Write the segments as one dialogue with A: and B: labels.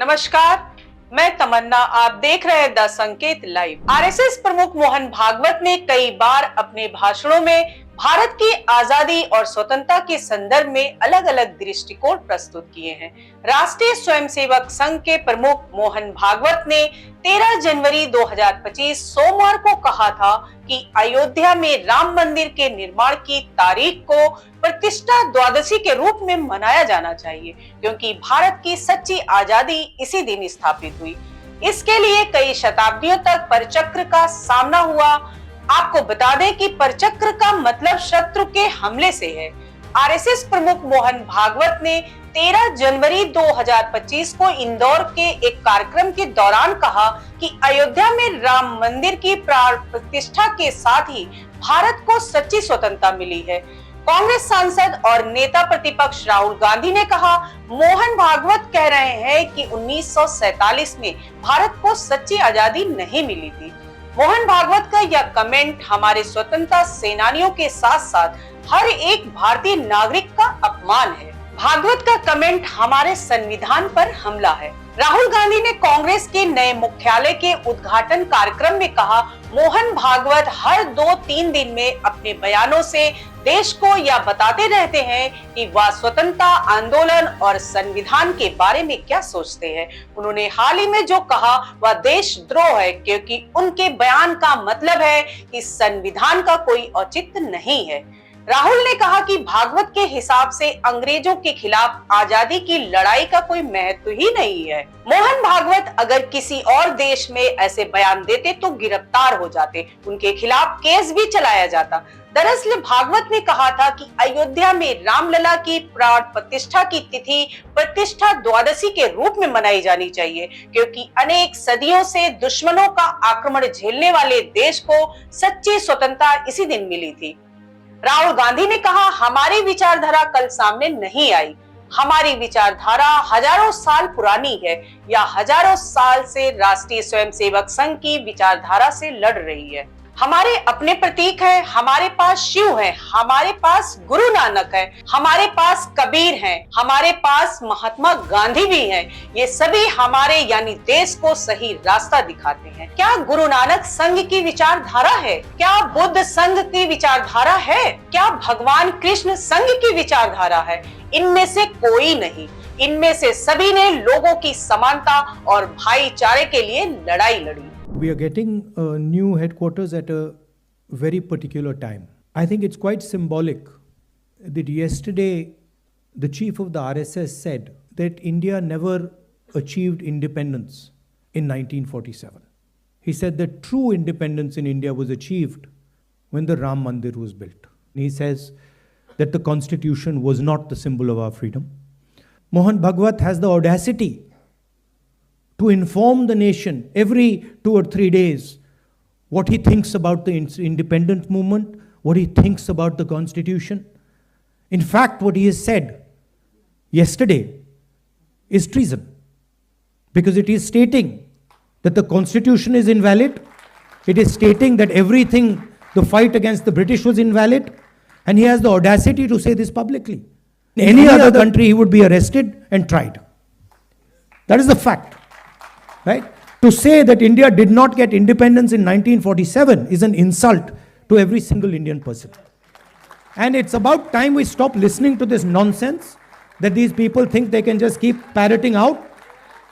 A: नमस्कार, मैं तमन्ना। आप देख रहे हैं द संकेत लाइव। आरएसएस प्रमुख मोहन भागवत ने कई बार अपने भाषणों में भारत की आजादी और स्वतंत्रता के संदर्भ में अलग अलग दृष्टिकोण प्रस्तुत किए हैं। राष्ट्रीय स्वयंसेवक संघ के प्रमुख मोहन भागवत ने 13 जनवरी 2025 सोमवार को कहा था कि अयोध्या में राम मंदिर के निर्माण की तारीख को प्रतिष्ठा द्वादशी के रूप में मनाया जाना चाहिए, क्योंकि भारत की सच्ची आजादी इसी दिन स्थापित हुई। इसके लिए कई शताब्दियों तक परचक्र का सामना हुआ। आपको बता दें कि परचक्र का मतलब शत्रु के हमले से है। आरएसएस प्रमुख मोहन भागवत ने 13 जनवरी 2025 को इंदौर के एक कार्यक्रम के दौरान कहा कि अयोध्या में राम मंदिर की प्राण प्रतिष्ठा के साथ ही भारत को सच्ची स्वतंत्रता मिली है। कांग्रेस सांसद और नेता प्रतिपक्ष राहुल गांधी ने कहा, मोहन भागवत कह रहे हैं कि 1947 में भारत को सच्ची आजादी नहीं मिली थी। मोहन भागवत का यह कमेंट हमारे स्वतंत्रता सेनानियों के साथ साथ हर एक भारतीय नागरिक का अपमान है। भागवत का कमेंट हमारे संविधान पर हमला है। राहुल गांधी ने कांग्रेस के नए मुख्यालय के उद्घाटन कार्यक्रम में कहा, मोहन भागवत हर 2-3 दिन में अपने बयानों से देश को यह बताते रहते हैं कि वह स्वतंत्रता आंदोलन और संविधान के बारे में क्या सोचते हैं। उन्होंने हाल ही में जो कहा वह देशद्रोह है, क्योंकि उनके बयान का मतलब है कि संविधान का कोई औचित्य नहीं है। राहुल ने कहा कि भागवत के हिसाब से अंग्रेजों के खिलाफ आजादी की लड़ाई का कोई महत्व ही नहीं है। मोहन भागवत अगर किसी और देश में ऐसे बयान देते तो गिरफ्तार हो जाते, उनके खिलाफ केस भी चलाया जाता। दरअसल भागवत ने कहा था कि अयोध्या में रामलला की प्राण प्रतिष्ठा की तिथि प्रतिष्ठा द्वादशी के रूप में मनाई जानी चाहिए, क्योंकि अनेक सदियों से दुश्मनों का आक्रमण झेलने वाले देश को सच्ची स्वतंत्रता इसी दिन मिली थी। राहुल गांधी ने कहा, हमारी विचारधारा कल सामने नहीं आई। हमारी विचारधारा हजारों साल पुरानी है या हजारों साल से राष्ट्रीय स्वयंसेवक संघ की विचारधारा से लड़ रही है। हमारे अपने प्रतीक हैं, हमारे पास शिव है, हमारे पास गुरु नानक है, हमारे पास कबीर हैं, हमारे पास महात्मा गांधी भी हैं। ये सभी हमारे यानी देश को सही रास्ता दिखाते हैं। क्या गुरु नानक संघ की विचारधारा है? क्या बुद्ध संघ की विचारधारा है? क्या भगवान कृष्ण संघ की विचारधारा है? इनमें से कोई नहीं। इनमें से सभी ने लोगों की समानता और भाईचारे के लिए लड़ाई लड़ी।
B: We are getting new headquarters at a very particular time. I think it's quite symbolic that yesterday the chief of the RSS said that India never achieved independence in 1947. He said that true independence in India was achieved when the Ram Mandir was built. He says that the constitution was not the symbol of our freedom. Mohan Bhagwat has the audacity to inform the nation every 2 or 3 days what he thinks about the independent movement, what he thinks about the constitution. In fact, what he has said yesterday is treason, because it is stating that the constitution is invalid, it is stating that everything, the fight against the British was invalid, and he has the audacity to say this publicly. In any other country, he would be arrested and tried. That is the fact. Right? To say that India did not get independence in 1947 is an insult to every single Indian person. And it's about time we stop listening to this nonsense that these people think they can just keep parroting out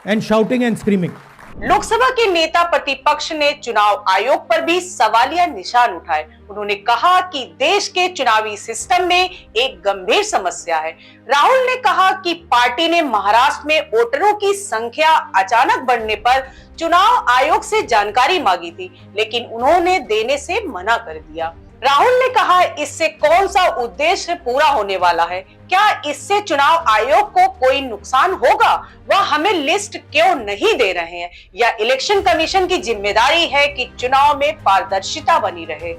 B: and shouting and screaming.
A: Lok Sabha के नेता प्रतिपक्ष ने चुनाव आयोग पर भी सवालिया निशान उठाए। उन्होंने कहा कि देश के चुनावी सिस्टम में एक गंभीर समस्या है। राहुल ने कहा कि पार्टी ने महाराष्ट्र में वोटरों की संख्या अचानक बढ़ने पर चुनाव आयोग से जानकारी मांगी थी, लेकिन उन्होंने देने से मना कर दिया। राहुल ने कहा, इससे कौन सा उद्देश्य पूरा होने वाला है? क्या इससे चुनाव आयोग को कोई नुकसान होगा? वह हमें लिस्ट क्यों नहीं दे रहे हैं? या इलेक्शन कमीशन की जिम्मेदारी है कि चुनाव में पारदर्शिता बनी रहे।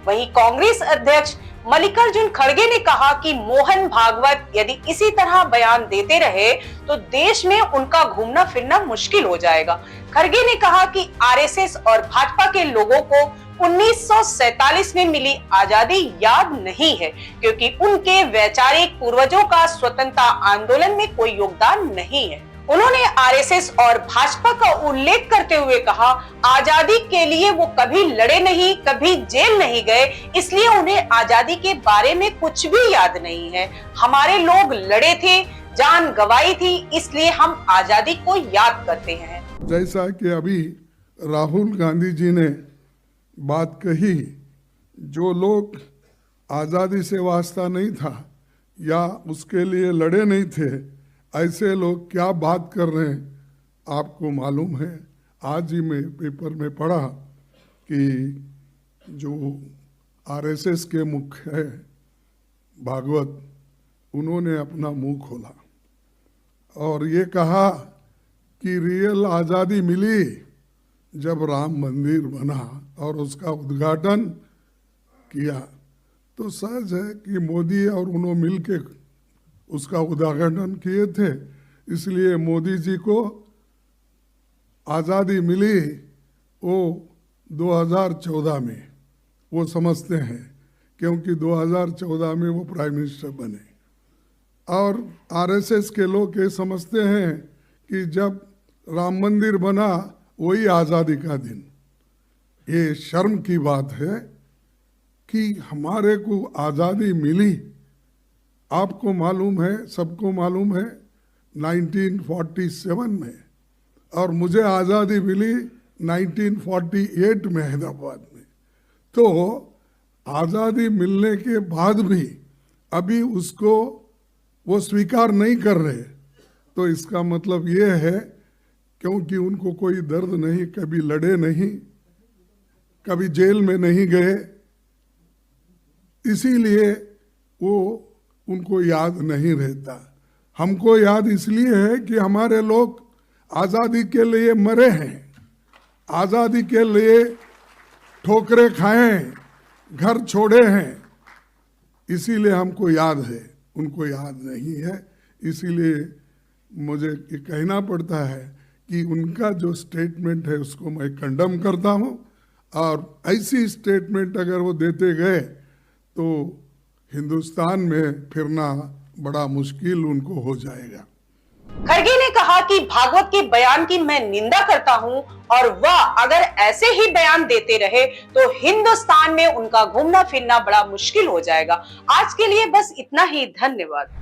A: वहीं कांग्रेस अध्यक्ष मल्लिकार्जुन खड़गे ने कहा कि मोहन भागवत यदि इसी तरह बयान देते रहे तो देश में उनका घूमना फिरना मुश्किल हो जाएगा। खड़गे ने कहा कि आरएसएस और भाजपा के लोगों को 1947 में मिली आजादी याद नहीं है, क्योंकि उनके वैचारिक पूर्वजों का स्वतंत्रता आंदोलन में कोई योगदान नहीं है। उन्होंने आरएसएस और भाजपा का उल्लेख करते हुए कहा, आजादी के लिए वो कभी लड़े नहीं, कभी जेल नहीं गए, इसलिए उन्हें आजादी के बारे में कुछ भी याद नहीं है। हमारे लोग लड़े थे, जान गंवाई थी, इसलिए हम आजादी को याद करते हैं।
C: जैसा कि अभी राहुल गांधी जी ने बात कही, जो लोग आजादी से वास्ता नहीं था या उसके लिए लड़े नहीं थे, ऐसे लोग क्या बात कर रहे हैं आपको मालूम है। आज ही मैं पेपर में पढ़ा कि जो आरएसएस के मुख्य है भागवत, उन्होंने अपना मुंह खोला और ये कहा कि रियल आज़ादी मिली जब राम मंदिर बना और उसका उद्घाटन किया। तो सहज है कि मोदी और उन्होंने मिल के उसका उद्घाटन किए थे, इसलिए मोदी जी को आज़ादी मिली वो 2014 में, वो समझते हैं, क्योंकि 2014 में वो प्राइम मिनिस्टर बने। और आरएसएस के लोग ये समझते हैं कि जब राम मंदिर बना वही आज़ादी का दिन। ये शर्म की बात है कि हमारे को आज़ादी मिली, आपको मालूम है, सबको मालूम है, 1947 में, और मुझे आज़ादी मिली 1948 में हैदराबाद में। तो आज़ादी मिलने के बाद भी अभी उसको वो स्वीकार नहीं कर रहे, तो इसका मतलब ये है क्योंकि उनको कोई दर्द नहीं, कभी लड़े नहीं, कभी जेल में नहीं गए, इसीलिए वो उनको याद नहीं रहता। हमको याद इसलिए है कि हमारे लोग आज़ादी के लिए मरे हैं, आज़ादी के लिए ठोकरें खाए हैं, घर छोड़े हैं, इसीलिए हमको याद है, उनको याद नहीं है। इसीलिए मुझे ये कहना पड़ता है कि उनका जो स्टेटमेंट है उसको मैं कंडम करता हूँ, और ऐसी स्टेटमेंट अगर वो देते गए तो हिंदुस्तान में फिरना बड़ा मुश्किल उनको हो जाएगा।
A: खड़गे ने कहा कि भागवत के बयान की मैं निंदा करता हूं और वह अगर ऐसे ही बयान देते रहे तो हिंदुस्तान में उनका घूमना फिरना बड़ा मुश्किल हो जाएगा। आज के लिए बस इतना ही, धन्यवाद।